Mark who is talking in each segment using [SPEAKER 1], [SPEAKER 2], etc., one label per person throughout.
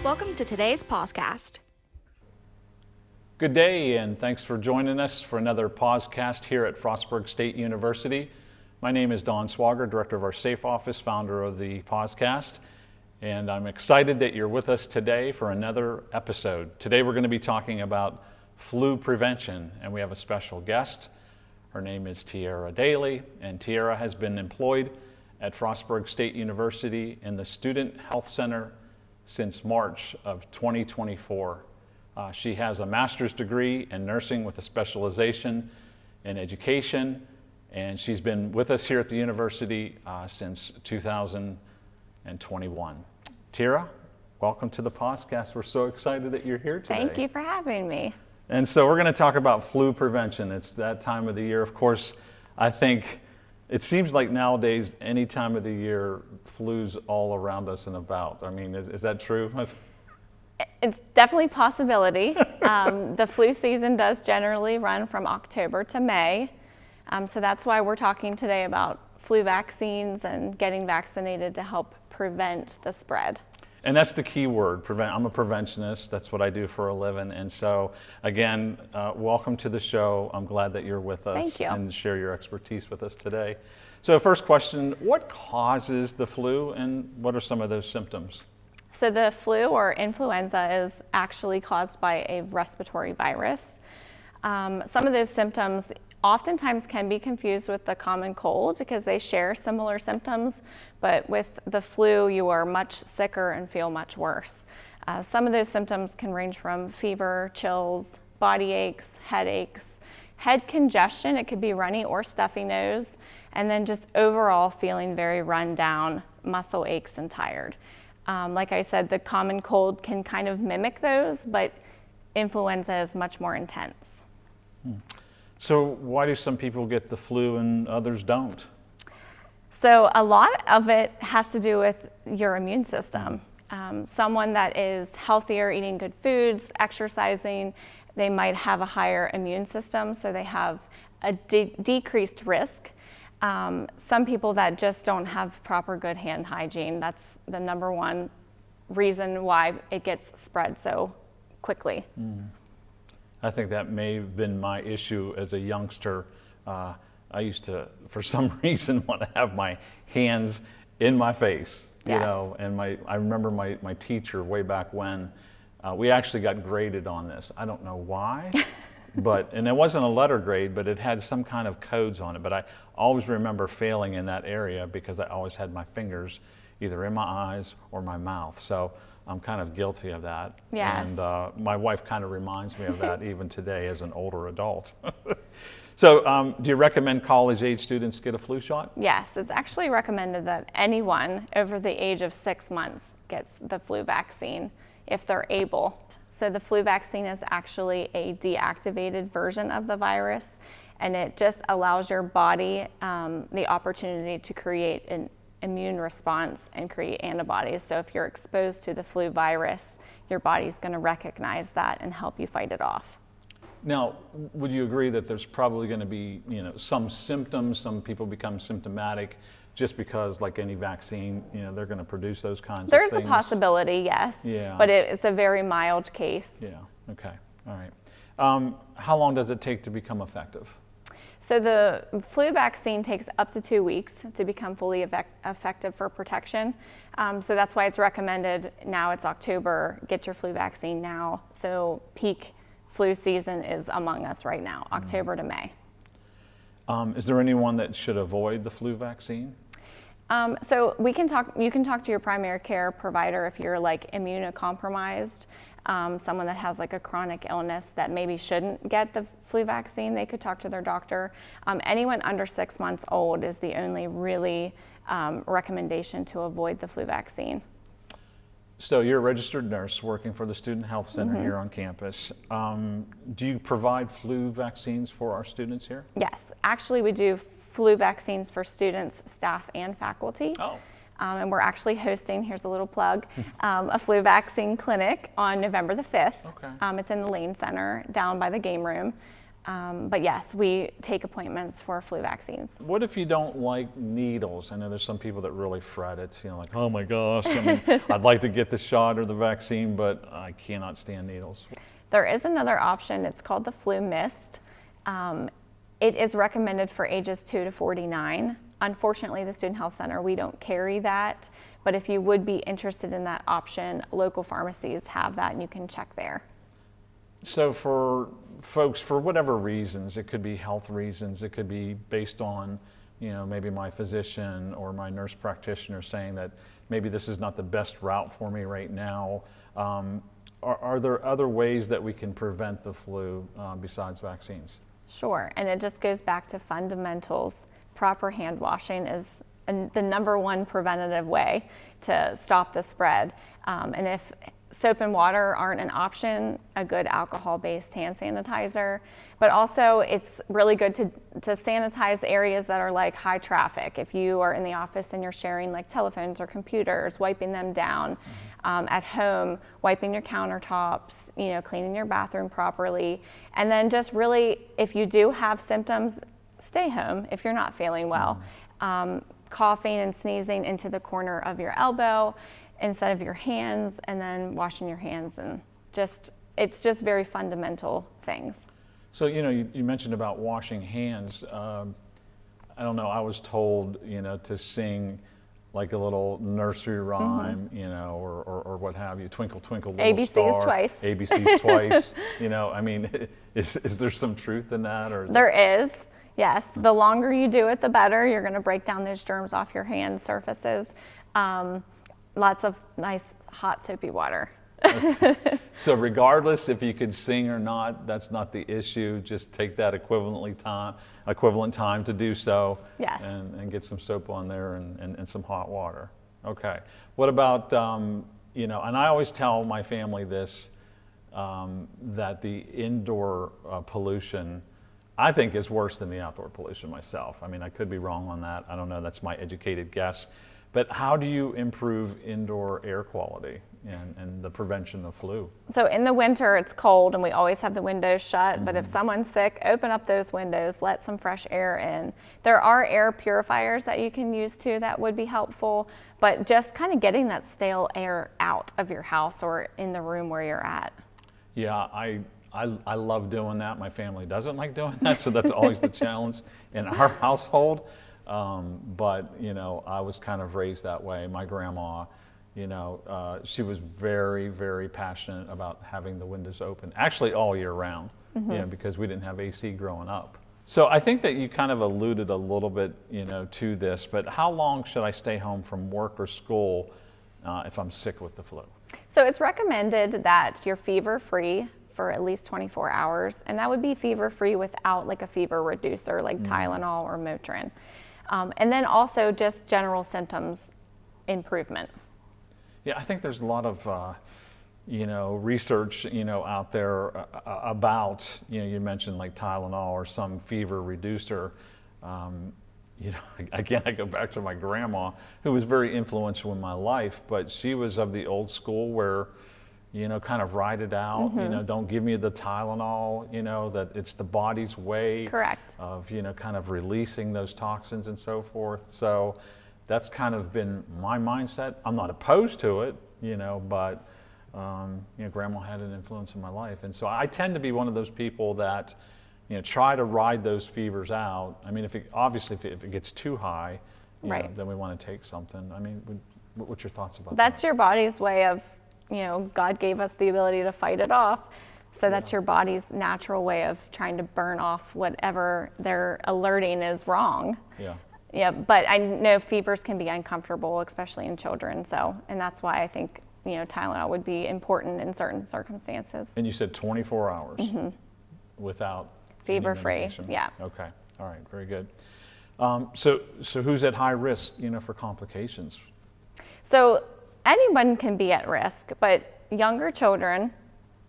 [SPEAKER 1] Welcome to today's PAWSCAST.
[SPEAKER 2] Good day, and thanks for joining us for another PAWSCAST here at Frostburg State University. My name is Don Swager, Director of our SAFE Office, founder of the PAWSCAST, and I'm excited that you're with us today for another episode. Today we're going to be talking about flu prevention, and we have a special guest. Her name is Tierra Daley, and Tierra has been employed at Frostburg State University in the Student Health Center since March of 2024. She has a master's degree in nursing with a specialization in education, and she's been with us here at the university since 2021. Tierra, welcome to the PAWSCAST. We're so excited that you're here today.
[SPEAKER 3] Thank you for having me.
[SPEAKER 2] And so we're going to talk about flu prevention. It's that time of the year. Of course, I think it seems like nowadays, any time of the year, flu's all around us and about. I mean, is that true?
[SPEAKER 3] It's definitely a possibility. The flu season does generally run from October to May. So that's why we're talking today about flu vaccines and getting vaccinated to help prevent the spread.
[SPEAKER 2] And that's the key word, prevent. I'm a preventionist. That's what I do for a living. And so, again, welcome to the show. I'm glad that you're with us.
[SPEAKER 3] Thank you.
[SPEAKER 2] And share your expertise with us today. So first question, what causes the flu and what are some of those symptoms?
[SPEAKER 3] So the flu or influenza is actually caused by a respiratory virus. Some of those symptoms oftentimes can be confused with the common cold because they share similar symptoms, but with the flu, you are much sicker and feel much worse. Some of those symptoms can range from fever, chills, body aches, headaches, head congestion, it could be runny or stuffy nose, and then just overall feeling very run down, muscle aches and tired. Like I said, the common cold can kind of mimic those, but influenza is much more intense.
[SPEAKER 2] So why do some people get the flu and others don't?
[SPEAKER 3] So a lot of it has to do with your immune system. Someone that is healthier, eating good foods, exercising, they might have a higher immune system, so they have a decreased risk. Some people that just don't have proper good hand hygiene, that's the number one reason why it gets spread so quickly.
[SPEAKER 2] I think that may have been my issue as a youngster. I used to, for some reason, want to have my hands in my face, you know, and I remember my teacher way back when, we actually got graded on this. I don't know why, and it wasn't a letter grade, but it had some kind of codes on it. But I always remember failing in that area because I always had my fingers either in my eyes or my mouth. So I'm kind of guilty of that.
[SPEAKER 3] Yes.
[SPEAKER 2] And my wife kind of reminds me of that even today as an older adult. So do you recommend college-age students get a flu shot?
[SPEAKER 3] Yes, it's actually recommended that anyone over the age of 6 months gets the flu vaccine if they're able. So the flu vaccine is actually a deactivated version of the virus, and it just allows your body the opportunity to create an immune response and create antibodies. So if you're exposed to the flu virus, your body's going to recognize that and help you fight it off.
[SPEAKER 2] Now, would you agree that there's probably going to be, some symptoms, some people become symptomatic just because, like any vaccine, they're going to produce those kinds of things?
[SPEAKER 3] There's a possibility, yes,
[SPEAKER 2] yeah.
[SPEAKER 3] But it's a very mild case.
[SPEAKER 2] Yeah, okay, all right. How long does it take to become effective?
[SPEAKER 3] So the flu vaccine takes up to 2 weeks to become fully effective for protection. So that's why it's recommended, now it's October, get your flu vaccine now. So peak flu season is among us right now, October to May.
[SPEAKER 2] Is there anyone that should avoid the flu vaccine?
[SPEAKER 3] So you can talk to your primary care provider if you're like immunocompromised. Someone that has like a chronic illness that maybe shouldn't get the flu vaccine, they could talk to their doctor. Anyone under 6 months old is the only really recommendation to avoid the flu vaccine.
[SPEAKER 2] So you're a registered nurse working for the Student Health Center here on campus. Do you provide flu vaccines for our students here?
[SPEAKER 3] Yes, actually we do flu vaccines for students, staff, and faculty.
[SPEAKER 2] Oh.
[SPEAKER 3] And we're actually hosting, here's a little plug, a flu vaccine clinic on November the 5th.
[SPEAKER 2] Okay.
[SPEAKER 3] It's in the Lane Center down by the game room. But yes, we take appointments for flu vaccines.
[SPEAKER 2] What if you don't like needles? I know there's some people that really fret it, like, oh my gosh, I mean, I'd like to get the shot or the vaccine, but I cannot stand needles.
[SPEAKER 3] There is another option. It's called the flu mist. It is recommended for ages 2 to 49. Unfortunately, the Student Health Center, we don't carry that. But if you would be interested in that option, local pharmacies have that and you can check there.
[SPEAKER 2] So for folks, for whatever reasons, it could be health reasons, it could be based on, maybe my physician or my nurse practitioner saying that maybe this is not the best route for me right now. Are there other ways that we can prevent the flu besides vaccines?
[SPEAKER 3] Sure, and it just goes back to fundamentals. Proper hand washing is the number one preventative way to stop the spread. And if soap and water aren't an option, a good alcohol-based hand sanitizer. But also, it's really good to sanitize areas that are like high traffic. If you are in the office and you're sharing like telephones or computers, wiping them down. At home, wiping your countertops, cleaning your bathroom properly. And then just really, if you do have symptoms, stay home if you're not feeling well. Coughing and sneezing into the corner of your elbow instead of your hands, and then washing your hands, and it's just very fundamental things.
[SPEAKER 2] So, you mentioned about washing hands. I don't know, I was told, to sing like a little nursery rhyme, or what have you, Twinkle, Twinkle, Little
[SPEAKER 3] ABCs
[SPEAKER 2] Star.
[SPEAKER 3] twice.
[SPEAKER 2] ABCs twice. I mean, is there some truth in that? Or
[SPEAKER 3] there is, yes. The longer you do it, the better. You're going to break down those germs off your hand surfaces. Lots of nice hot soapy water.
[SPEAKER 2] Okay. So regardless if you could sing or not, that's not the issue. Just take that equivalent time to do so.
[SPEAKER 3] Yes.
[SPEAKER 2] And get some soap on there and some hot water. Okay. What about, and I always tell my family this, that the indoor pollution, I think, is worse than the outdoor pollution myself. I mean, I could be wrong on that. I don't know. That's my educated guess. But how do you improve indoor air quality and the prevention of flu?
[SPEAKER 3] So in the winter, it's cold and we always have the windows shut, but if someone's sick, open up those windows, let some fresh air in. There are air purifiers that you can use too that would be helpful, but just kind of getting that stale air out of your house or in the room where you're at. Yeah,
[SPEAKER 2] I love doing that. My family doesn't like doing that, so that's always the challenge in our household. But I was kind of raised that way. My grandma, she was very, very passionate about having the windows open, actually all year round, because we didn't have AC growing up. So I think that you kind of alluded a little bit, to this, but how long should I stay home from work or school if I'm sick with the flu?
[SPEAKER 3] So it's recommended that you're fever-free for at least 24 hours, and that would be fever-free without like a fever reducer like Tylenol or Motrin. And then also just general symptoms improvement.
[SPEAKER 2] Yeah, I think there's a lot of, research, out there about, you mentioned like Tylenol or some fever reducer. Again, I go back to my grandma, who was very influential in my life, but she was of the old school where, kind of ride it out, don't give me the Tylenol, that it's the body's way
[SPEAKER 3] Correct.
[SPEAKER 2] Of, kind of releasing those toxins and so forth. So that's kind of been my mindset. I'm not opposed to it, but, grandma had an influence in my life. And so I tend to be one of those people that, try to ride those fevers out. I mean, if it gets too high,
[SPEAKER 3] right.
[SPEAKER 2] then we want to take something. I mean, what's your thoughts about that?
[SPEAKER 3] That's your body's way of, God gave us the ability to fight it off. So that's your body's natural way of trying to burn off whatever they're alerting is wrong.
[SPEAKER 2] Yeah.
[SPEAKER 3] Yeah, but I know fevers can be uncomfortable, especially in children. So, and that's why I think, Tylenol would be important in certain circumstances.
[SPEAKER 2] And you said 24 hours without
[SPEAKER 3] fever-free. Yeah.
[SPEAKER 2] Okay. All right. Very good. So who's at high risk, for complications?
[SPEAKER 3] So anyone can be at risk, but younger children,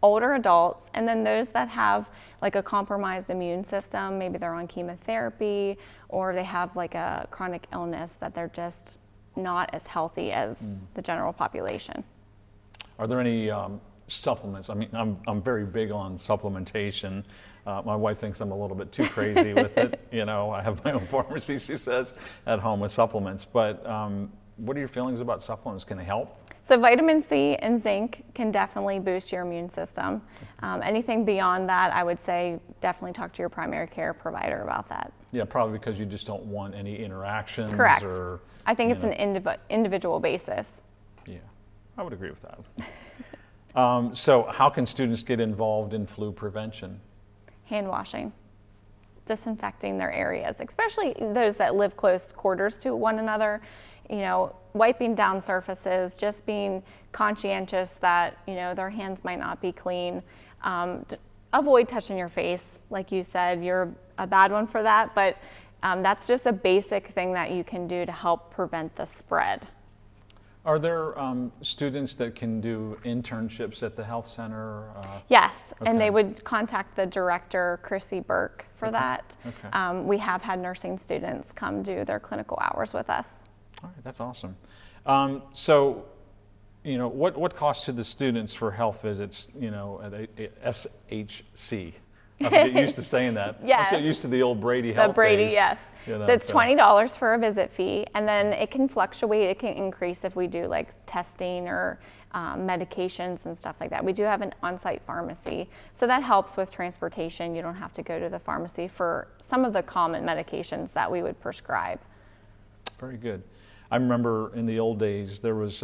[SPEAKER 3] older adults, and then those that have like a compromised immune system, maybe they're on chemotherapy or they have like a chronic illness that they're just not as healthy as the general population.
[SPEAKER 2] Are there any supplements? I mean, I'm very big on supplementation. My wife thinks I'm a little bit too crazy with it. You know, I have my own pharmacy, she says, at home with supplements. But what are your feelings about supplements? Can they help?
[SPEAKER 3] So vitamin C and zinc can definitely boost your immune system. Anything beyond that, I would say definitely talk to your primary care provider about that.
[SPEAKER 2] Yeah, probably because you just don't want any interactions.
[SPEAKER 3] Correct.
[SPEAKER 2] Or,
[SPEAKER 3] I think it's an individual basis.
[SPEAKER 2] Yeah, I would agree with that. So how can students get involved in flu prevention?
[SPEAKER 3] Hand washing, disinfecting their areas, especially those that live close quarters to one another. You know, wiping down surfaces, just being conscientious that, you know, their hands might not be clean. Avoid touching your face. Like you said, you're a bad one for that, but that's just a basic thing that you can do to help prevent the spread.
[SPEAKER 2] Are there students that can do internships at the health center?
[SPEAKER 3] Yes,
[SPEAKER 2] okay.
[SPEAKER 3] And they would contact the director, Chrissy Burke, for that.
[SPEAKER 2] Okay.
[SPEAKER 3] We have had nursing students come do their clinical hours with us.
[SPEAKER 2] All right, that's awesome. So, you know, what cost to the students for health visits, you know, at a SHC? I get used to saying that.
[SPEAKER 3] Yes.
[SPEAKER 2] I'm so used to the old Brady health
[SPEAKER 3] The Brady,
[SPEAKER 2] days,
[SPEAKER 3] yes.
[SPEAKER 2] You know,
[SPEAKER 3] so it's $20 for a visit fee, and then it can fluctuate. It can increase if we do like testing or medications and stuff like that. We do have an on-site pharmacy, so that helps with transportation. You don't have to go to the pharmacy for some of the common medications that we would prescribe.
[SPEAKER 2] Very good. I remember in the old days there was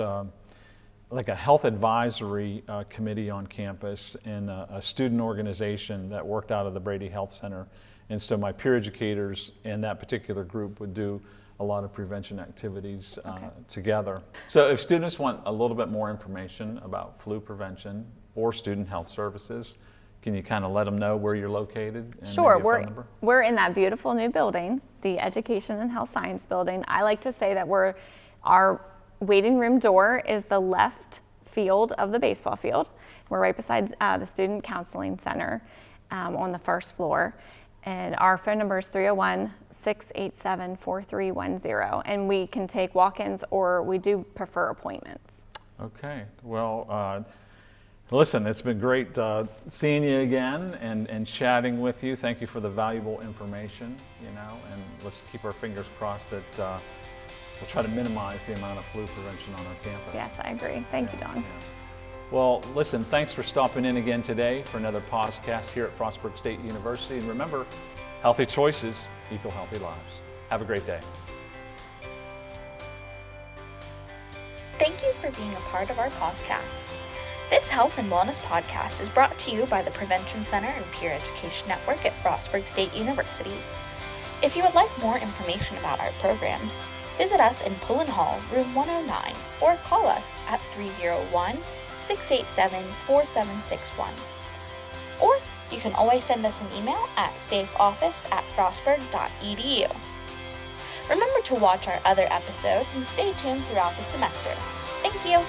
[SPEAKER 2] like a health advisory committee on campus and a student organization that worked out of the Brady Health Center. And so my peer educators and that particular group would do a lot of prevention activities together. So if students want a little bit more information about flu prevention or student health services, can you kind of let them know where you're located? And
[SPEAKER 3] Sure,
[SPEAKER 2] maybe a phone number?
[SPEAKER 3] we're in that beautiful new building, the Education and Health Science building. I like to say that our waiting room door is the left field of the baseball field. We're right beside the Student Counseling Center on the first floor. And our phone number is 301-687-4310. And we can take walk-ins, or we do prefer appointments.
[SPEAKER 2] Okay, well, listen, it's been great seeing you again and chatting with you. Thank you for the valuable information, you know, and let's keep our fingers crossed that we'll try to minimize the amount of flu prevention on our campus.
[SPEAKER 3] Yes, I agree. Thank you, Don.
[SPEAKER 2] Yeah. Well, listen, thanks for stopping in again today for another podcast here at Frostburg State University. And remember, healthy choices equal healthy lives. Have a great day.
[SPEAKER 1] Thank you for being a part of our PAWSCAST. This health and wellness podcast is brought to you by the Prevention Center and Peer Education Network at Frostburg State University. If you would like more information about our programs, visit us in Pullen Hall, room 109, or call us at 301-687-4761. Or you can always send us an email at safeoffice@frostburg.edu. Remember to watch our other episodes and stay tuned throughout the semester. Thank you!